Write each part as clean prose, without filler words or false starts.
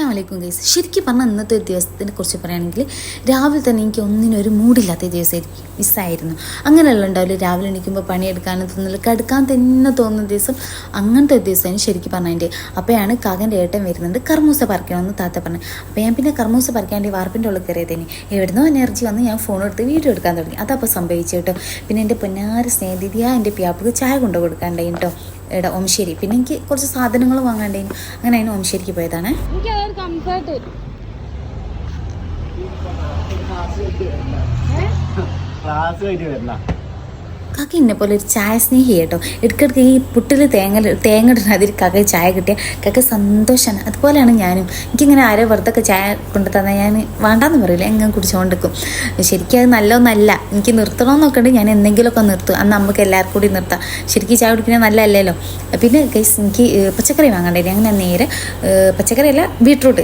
അസ്സലാമലൈക്കും ഗൈസ്. ശരിക്കും പറഞ്ഞാൽ ഇന്നത്തെ ഒരു ദിവസത്തിനെ കുറിച്ച് പറയുകയാണെങ്കിൽ രാവിലെ തന്നെ എനിക്ക് ഒന്നിനും ഒരു മൂഡില്ലാത്ത ദിവസമായിരിക്കും മിസ്സായിരുന്നു. അങ്ങനെയുള്ള ഉണ്ടാവില്ല, രാവിലെ എണീക്കുമ്പോൾ പണിയെടുക്കാനും തോന്നില്ല, കടുക്കാൻ തന്നെ തോന്നുന്ന ദിവസം. അങ്ങനത്തെ ഒരു ദിവസമാണ് ശരിക്കും പറഞ്ഞതിൻ്റെ. അപ്പോഴാണ് കാകൻ്റെ ഏട്ടൻ വരുന്നുണ്ട്, കർമൂസ പറിക്കണമെന്ന് താത്ത പറഞ്ഞു. അപ്പോൾ ഞാൻ പിന്നെ കർമൂസ പറിക്കാൻ വേണ്ടി വാർപ്പിൻ്റെ ഉള്ളിൽ കയറിയതേനെ എവിടുന്നോ എനർജി വന്ന് ഞാൻ ഫോൺ എടുത്ത് വീഡിയോ എടുക്കാൻ തുടങ്ങി. അതപ്പോൾ സംഭവിച്ചു കേട്ടോ. പിന്നെ എൻ്റെ പൊന്നാര സ്നേഹിതിയാ എൻ്റെ പ്യാപ്പുക്ക് ചായ കൊണ്ടു കൊടുക്കാണ്ടായി കേട്ടോ. എടാ ഓംശ്ശേരി. പിന്നെ എനിക്ക് കുറച്ച് സാധനങ്ങൾ വാങ്ങാണ്ടായിരുന്നു. അങ്ങനെ അതിന് ഓംശ്ശേരിക്ക് പോയതാണ്. കാക്ക എന്നെ പോലെ ഒരു ചായ സ്നേഹി കേട്ടോ. ഇടയ്ക്കിടയ്ക്ക് ഈ പുട്ടിൽ തേങ്ങ ഇടുന്ന അതിൽ കാക്ക ചായ കിട്ടിയ കാക്ക സന്തോഷമാണ്. അതുപോലെയാണ് ഞാനും. എനിക്കിങ്ങനെ ആരോ വെറുതൊക്കെ ചായ കൊണ്ടു തന്നാൽ ഞാൻ വേണ്ടാന്ന് പറയില്ല, എങ്ങനെ കുടിച്ചുകൊണ്ടിരിക്കും. ശരിക്കും അത് നല്ലതൊന്നല്ല. എനിക്ക് നിർത്തണമെന്നൊക്കെ ഉണ്ട്, ഞാൻ എന്തെങ്കിലുമൊക്കെ നിർത്തും. അന്ന് നമുക്ക് എല്ലാവർക്കും കൂടി നിർത്താം. ശരിക്കും ചായ കുടിക്കുന്നത് നല്ലതല്ലല്ലോ. പിന്നെ ഗൈസ് എനിക്ക് പച്ചക്കറി വാങ്ങണ്ടായിരുന്നു. അങ്ങനെ നേരെ പച്ചക്കറിയല്ല, ബീട്രൂട്ട്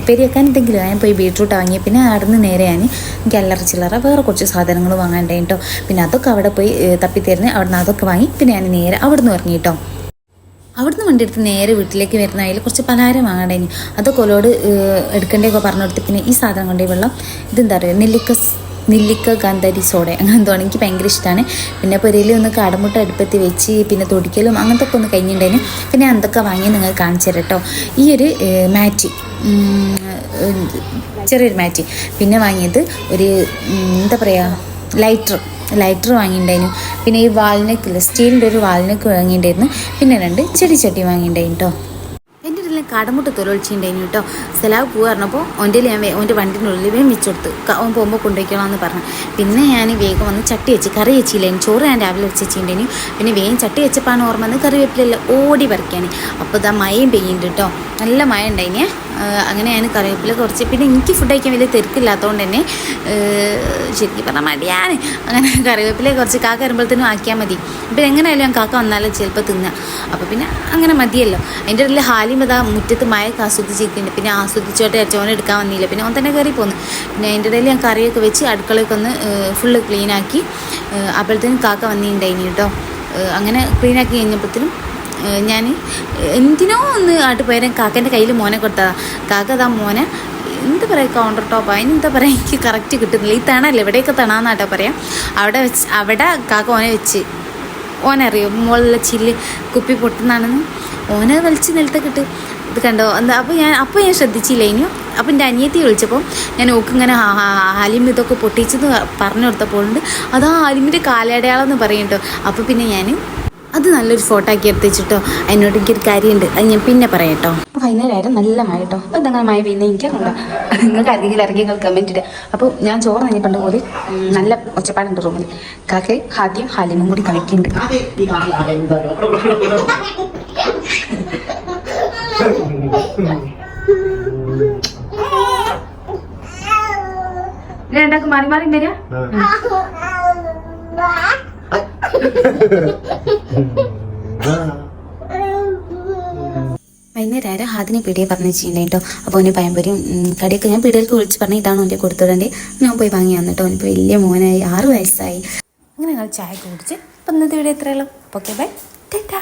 ഉപ്പേരി വെക്കാൻ എന്തെങ്കിലും ഞാൻ പോയി ബീട്രൂട്ട് വാങ്ങി. പിന്നെ അവിടുന്ന് നേരെ എനിക്ക് അല്ലറ ചില്ലറ വേറെ കുറച്ച് സാധനങ്ങൾ വാങ്ങാണ്ടായി കേട്ടോ. പിന്നെ അതൊക്കെ അവിടെ പോയി തപ്പിത്തരുന്ന് അവിടുന്ന് അതൊക്കെ വാങ്ങി. പിന്നെ ഞാൻ നേരെ അവിടുന്ന് ഇറങ്ങി കേട്ടോ. അവിടുന്ന് വണ്ടി എടുത്ത് നേരെ വീട്ടിലേക്ക് വരുന്ന അതിൽ കുറച്ച് പലഹാരം വാങ്ങണ്ടായിന്. അതൊക്കെ ഓലോട് എടുക്കേണ്ടതൊക്കെ പറഞ്ഞു കൊടുത്ത്. പിന്നെ ഈ സാധനം കൊണ്ടേ വെള്ളം ഇതെന്താ പറയുക, നെല്ലിക്ക ഗാന്ധാരി സോഡ അങ്ങനെ എന്തോ ആണ്. എനിക്ക് ഭയങ്കര ഇഷ്ടമാണ്. പിന്നെ പൊരയിൽ ഒന്ന് കാടമുട്ട അടുപ്പത്തി വെച്ച് പിന്നെ തൊടിക്കലും അങ്ങനത്തെ ഒക്കെ ഒന്ന് കഴിഞ്ഞിട്ടുണ്ടായിന്. പിന്നെ എന്തൊക്കെ വാങ്ങി നിങ്ങൾ കാണിച്ചു തരാം കേട്ടോ. ഈ ഒരു മാറ്റ്, ചെറിയൊരു മാറ്റ്. പിന്നെ വാങ്ങിയത് ഒരു എന്താ പറയുക, ലൈറ്റർ വാങ്ങിയിട്ടുണ്ടായിരുന്നു. പിന്നെ ഈ വാൽനെക്കില്ല, സ്റ്റീലിൻ്റെ ഒരു വാൽനെക്ക് വാങ്ങിയിട്ടുണ്ടായിരുന്നു. പിന്നെ 2 ചെടിച്ചട്ടി വാങ്ങിയിട്ടുണ്ടായിരുന്നു കേട്ടോ. എൻ്റെ ഇടയിൽ കാടമുട്ട തൊലൊളിച്ചിട്ടുണ്ടായിരുന്നു കേട്ടോ. സലാവ് പൂ പറഞ്ഞപ്പോൾ ഓൻ്റെ വണ്ടിനുള്ളിൽ വേഗം വെച്ചെടുത്ത് ഓൻ പോകുമ്പോൾ കൊണ്ടുപോയിക്കണമെന്ന് പറഞ്ഞു. പിന്നെ ഞാൻ വേഗം വന്ന് ചട്ടി വെച്ച് കറി വെച്ചില്ലായിരുന്നു. ചോറ് ഞാൻ രാവിലെ വെച്ച് വെച്ചിട്ടുണ്ടായിരുന്നു. പിന്നെ വേഗം ചട്ടി വെച്ചപ്പോഴാണ് ഓർമ്മ വന്ന് കറിവേപ്പിലെല്ലാം ഓടി പറിക്കാൻ. അപ്പോൾ ഇതാ മഴയും പെയ്യുന്നുണ്ട് കേട്ടോ, നല്ല മഴ ഉണ്ടായിനെ. അങ്ങനെ ഞാൻ കറിവേപ്പില കുറച്ച്, പിന്നെ എനിക്ക് ഫുഡ് കഴിക്കാൻ വലിയ തിരക്കില്ലാത്തതുകൊണ്ട് തന്നെ ശരിക്കും പറഞ്ഞാൽ മടിയാണ്. അങ്ങനെ കറിവേപ്പില കുറച്ച് കാക്ക വരുമ്പോഴത്തേനും ആക്കിയാൽ മതി. അപ്പോൾ എങ്ങനെയായാലും ഞാൻ കാക്ക വന്നാലും ചിലപ്പോൾ തിന്നാം. അപ്പോൾ പിന്നെ അങ്ങനെ മതിയല്ലോ. അതിൻ്റെ ഇടയിൽ ഹാലിം ഇതാ മുറ്റത്ത് മഴയൊക്കെ ആസ്വദിച്ചിരിക്കുന്നുണ്ട്. പിന്നെ ആസ്വദിച്ചോട്ടെ അച്ചോനെ എടുക്കാൻ വന്നില്ല. പിന്നെ ഓൻ തന്നെ കയറി പോന്നു. പിന്നെ അതിൻ്റെ ഇടയിൽ ഞാൻ കറിയൊക്കെ വെച്ച് അടുക്കളയൊക്കെ ഒന്ന് ഫുള്ള് ക്ലീനാക്കി. അപ്പോഴത്തേനും കാക്ക വന്നിട്ടുണ്ടായിനി കേട്ടോ. അങ്ങനെ ക്ലീനാക്കി കഴിഞ്ഞപ്പോഴത്തേനും ഞാൻ എന്തിനോ ഒന്ന് ആട്ട് പോയാലും കാക്കൻ്റെ കയ്യിൽ മോനെ കൊടുത്തതാണ്. കാക്ക അതാ മോനെ എന്താ പറയുക, കൗണ്ടർ ടോപ്പ് അതിനെന്താ പറയുക, എനിക്ക് കറക്റ്റ് കിട്ടുന്നില്ല. ഈ തണല്ലേ, എവിടെയൊക്കെ തണാന്നാട്ടോ പറയാം. അവിടെ കാക്ക ഓനെ വെച്ച്, ഓനറിയോ മുകളിലെ ചില്ല് കുപ്പി പൊട്ടുന്നാണെന്ന്, ഓനെ വലിച്ച് നിലത്തൊക്കെ ഇട്ട് ഇത് കണ്ടോ എന്താ. അപ്പോൾ ഞാൻ ശ്രദ്ധിച്ചില്ല ഇനിയും. അപ്പോൾ എൻ്റെ അനിയത്തി വിളിച്ചപ്പോൾ ഞാൻ ഓക്കിങ്ങനെ ഹാലിം ഇതൊക്കെ പൊട്ടിച്ചെന്ന് പറഞ്ഞു കൊടുത്തപ്പോഴുണ്ട് അതാ ഹാലിമിൻ്റെ കാലടയാളം എന്ന് പറയും കേട്ടോ. അപ്പോൾ പിന്നെ ഞാൻ അത് നല്ലൊരു ഫോട്ടോ ആക്കി എടുത്ത് വെച്ചിട്ടോ. അതിനോട് എനിക്കൊരു കാര്യമുണ്ട്, അത് ഞാൻ പിന്നെ പറയാം കേട്ടോ. അപ്പോൾ വൈകുന്നേരം നല്ല മഴ കേട്ടോ. അതങ്ങനെ മഴ പിന്നെ എനിക്കറിയില്ല, നിങ്ങൾക്ക് ആരെങ്കിലും ഇറങ്ങി നിങ്ങൾ കമൻറ്റ് ഇടുക. അപ്പോൾ ഞാൻ ചോറ് കഴിഞ്ഞിട്ടുണ്ട് കൂടി നല്ല ഒച്ചപ്പാടുണ്ട് റൂമിൽ. കാക്കയും ഹാദ്യം ഹാലിമും കൂടി കളിക്കുന്നുണ്ട്. രണ്ടാക്കും മാറി മാറി വരാ. വൈകുന്നേരം ഹാദിനെ പീടിയെ പറഞ്ഞു വെച്ചിട്ടുണ്ടായിട്ടോ. അപ്പോൾ അവന് പഴംപൊരിയും കടിയൊക്കെ ഞാൻ പീടികൾക്ക് വിളിച്ച് പറഞ്ഞു ഇതാണ് അവൻ്റെ കൊടുത്തിടേണ്ടത്. ഞാൻ പോയി വാങ്ങി വന്നിട്ടോ. അവനിപ്പോൾ വലിയ മോനായി, 6 വയസ്സായി. അങ്ങനെ ഞങ്ങൾ ചായ കുടിച്ച്. അപ്പം ഇന്നത്തെ വീഡിയോ എത്രയുള്ളൂ. Okay bye, Tata.